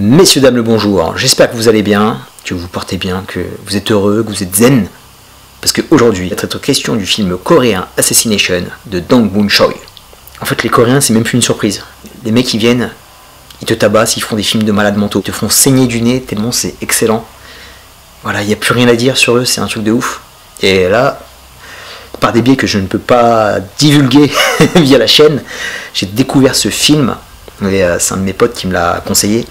Messieurs, dames, le bonjour, j'espère que vous allez bien, que vous portez bien, que vous êtes heureux, que vous êtes zen. Parce qu'aujourd'hui, il va être question du film coréen Assassination de Dong Moon-choi. En fait, les Coréens, c'est même plus une surprise. Les mecs, ils viennent, ils te tabassent, ils font des films de malades mentaux, ils te font saigner du nez tellement c'est excellent. Voilà, il n'y a plus rien à dire sur eux, c'est un truc de ouf. Et là, par des biais que je ne peux pas divulguer via la chaîne, j'ai découvert ce film, et c'est un de mes potes qui me l'a conseillé.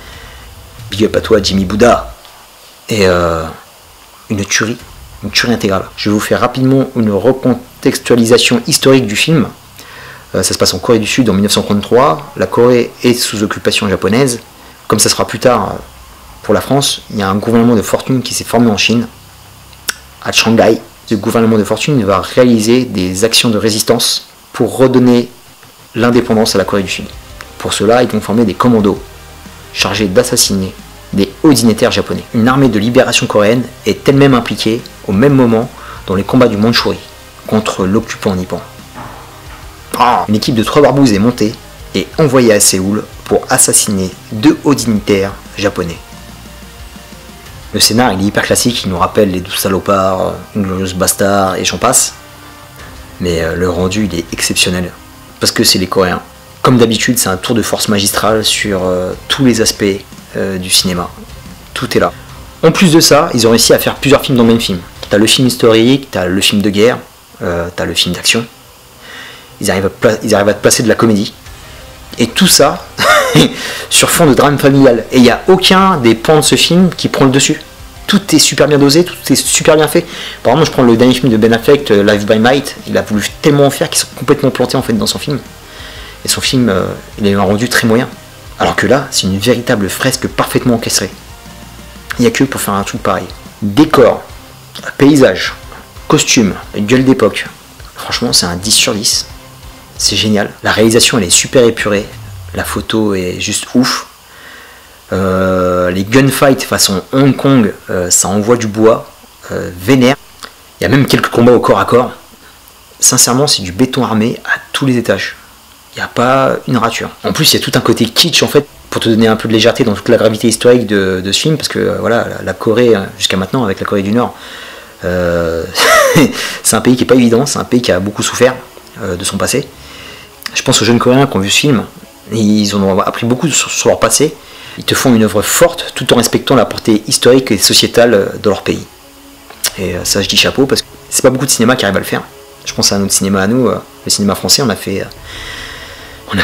Big up à toi, Jimmy Bouddha. Et une tuerie intégrale. Je vais vous faire rapidement une recontextualisation historique du film. Ça se passe en Corée du Sud en 1933. La Corée est sous occupation japonaise. Comme ça sera plus tard pour la France, il y a un gouvernement de fortune qui s'est formé en Chine, à Shanghai. Ce gouvernement de fortune va réaliser des actions de résistance pour redonner l'indépendance à la Corée du Sud. Pour cela, ils vont former des commandos chargés d'assassiner des hauts dignitaires japonais. Une armée de libération coréenne est elle-même impliquée au même moment dans les combats du Mandchourie contre l'occupant nippon. Une équipe de 3 barbouzes est montée et envoyée à Séoul pour assassiner 2 hauts dignitaires japonais. Le scénar il est hyper classique, il nous rappelle les 12 salopards, Inglourious Basterds et j'en passe. Mais le rendu il est exceptionnel parce que c'est les Coréens. Comme d'habitude, c'est un tour de force magistral sur tous les aspects du cinéma. Tout est là. En plus de ça, ils ont réussi à faire plusieurs films dans le même film. T'as le film historique, t'as le film de guerre, t'as le film d'action. Ils arrivent à te placer de la comédie. Et tout ça sur fond de drame familial. Et il n'y a aucun des pans de ce film qui prend le dessus. Tout est super bien dosé, tout est super bien fait. Par exemple, je prends le dernier film de Ben Affleck, Live by Night. Il a voulu tellement en faire qu'ils sont complètement plantés en fait dans son film. Et son film, il a eu un rendu très moyen. Alors que là, c'est une véritable fresque parfaitement orchestrée. Il n'y a que pour faire un truc pareil. Décor, paysage, costume, gueule d'époque. Franchement, c'est un 10 sur 10. C'est génial. La réalisation, elle est super épurée. La photo est juste ouf. Les gunfights façon Hong Kong, ça envoie du bois, vénère. Il y a même quelques combats au corps à corps. Sincèrement, c'est du béton armé à tous les étages. Il n'y a pas une rature. En plus, il y a tout un côté kitsch en fait, pour te donner un peu de légèreté dans toute la gravité historique de ce film, parce que voilà, la Corée, jusqu'à maintenant, avec la Corée du Nord, c'est un pays qui n'est pas évident, c'est un pays qui a beaucoup souffert de son passé. Je pense aux jeunes Coréens qui ont vu ce film, ils ont appris beaucoup sur leur passé. Ils te font une œuvre forte tout en respectant la portée historique et sociétale de leur pays. Et ça, je dis chapeau, parce que c'est pas beaucoup de cinéma qui arrive à le faire. Je pense à notre cinéma à nous, le cinéma français, on a fait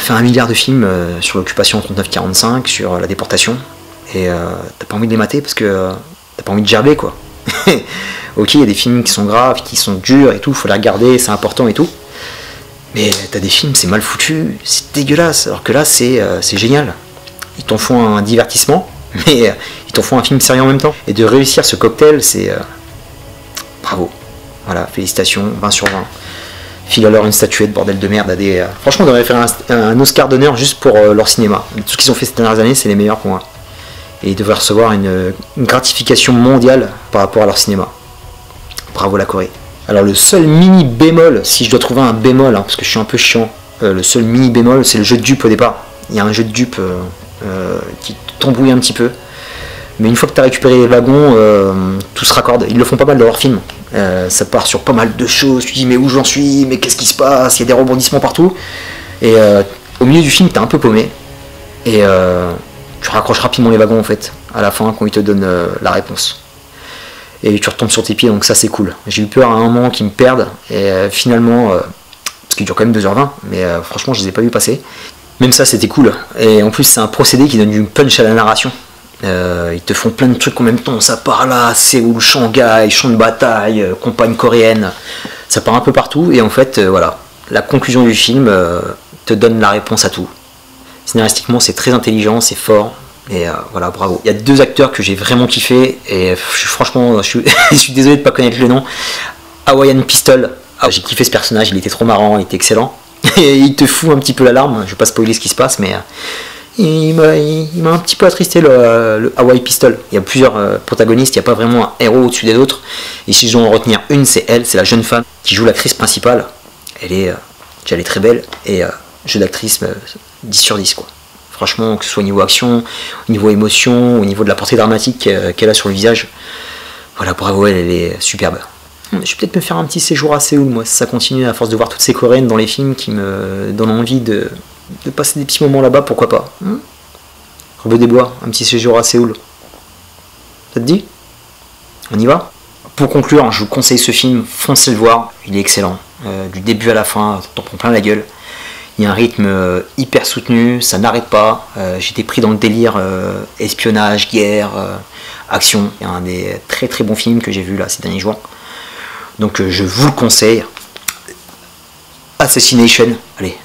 1 milliard de films sur l'occupation en 39-45, sur la déportation, et t'as pas envie de les mater parce que t'as pas envie de gerber quoi. Ok, il y a des films qui sont graves, qui sont durs et tout, faut les regarder, c'est important et tout. Mais t'as des films, c'est mal foutu, c'est dégueulasse, alors que là c'est génial. Ils t'en font un divertissement, mais ils t'en font un film sérieux en même temps. Et de réussir ce cocktail, c'est bravo. Voilà, félicitations, 20 sur 20. File alors une statuette, bordel de merde, à des... Franchement, on devrait faire un Oscar d'honneur juste pour leur cinéma. Tout ce qu'ils ont fait ces dernières années, c'est les meilleurs pour moi. Et ils devraient recevoir une gratification mondiale par rapport à leur cinéma. Bravo la Corée. Alors le seul mini bémol, si je dois trouver un bémol, hein, parce que je suis un peu chiant, le seul mini bémol, c'est le jeu de dupe au départ. Il y a un jeu de dupe qui t'embrouille un petit peu. Mais une fois que tu as récupéré les wagons, tout se raccorde. Ils le font pas mal dans leurs films. Ça part sur pas mal de choses. Tu dis mais où j'en suis, mais qu'est-ce qui se passe, il y a des rebondissements partout. Et au milieu du film, t'es un peu paumé. Et tu raccroches rapidement les wagons en fait, à la fin quand ils te donnent la réponse. Et tu retombes sur tes pieds, donc ça c'est cool. J'ai eu peur à un moment qu'ils me perdent. Et finalement, parce qu'il dure quand même 2h20, mais franchement je les ai pas vus passer. Même ça c'était cool. Et en plus c'est un procédé qui donne du punch à la narration. Ils te font plein de trucs en même temps, ça part là, Séoul, Shanghai, champ de bataille, compagne coréenne, ça part un peu partout et en fait voilà, la conclusion du film te donne la réponse à tout. Scénaristiquement c'est très intelligent, c'est fort et voilà, bravo. Il y a 2 acteurs que j'ai vraiment kiffé et franchement je suis désolé de pas connaître le nom. Hawaiian Pistol, j'ai kiffé ce personnage, il était trop marrant, il était excellent et il te fout un petit peu l'alarme, je vais pas spoiler ce qui se passe mais... Il m'a un petit peu attristé le Hawaii Pistol. Il y a plusieurs protagonistes, il n'y a pas vraiment un héros au-dessus des autres. Et si je dois en retenir une, c'est elle, c'est la jeune femme qui joue l'actrice principale. Elle est très belle et jeu d'actrice 10 sur 10 quoi. Franchement, que ce soit au niveau action, au niveau émotion, au niveau de la portée dramatique qu'elle a sur le visage. Voilà, bravo, elle est superbe. Je vais peut-être me faire un petit séjour à Séoul, moi, si ça continue, à force de voir toutes ces coréennes dans les films qui me donnent envie de passer des petits moments là-bas, pourquoi pas. Rebeu des Bois, un petit séjour à Séoul. Ça te dit? On y va? Pour conclure, je vous conseille ce film, foncez le voir, il est excellent. Du début à la fin, t'en prends plein la gueule. Il y a un rythme hyper soutenu, ça n'arrête pas. J'étais pris dans le délire espionnage, guerre, action. Il y a un des très très bons films que j'ai vu là ces derniers jours. Donc je vous le conseille. Assassination. Allez,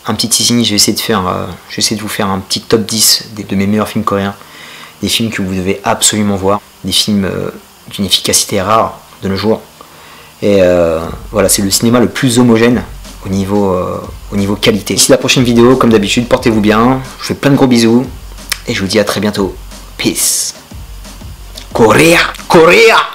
un petit teasing, je vais essayer de vous faire un petit top 10 de mes meilleurs films coréens. Des films que vous devez absolument voir. Des films d'une efficacité rare de nos jours. Et voilà, c'est le cinéma le plus homogène au niveau qualité. D'ici la prochaine vidéo, comme d'habitude, portez-vous bien. Je vous fais plein de gros bisous. Et je vous dis à très bientôt. Peace. Coréa! Coréa!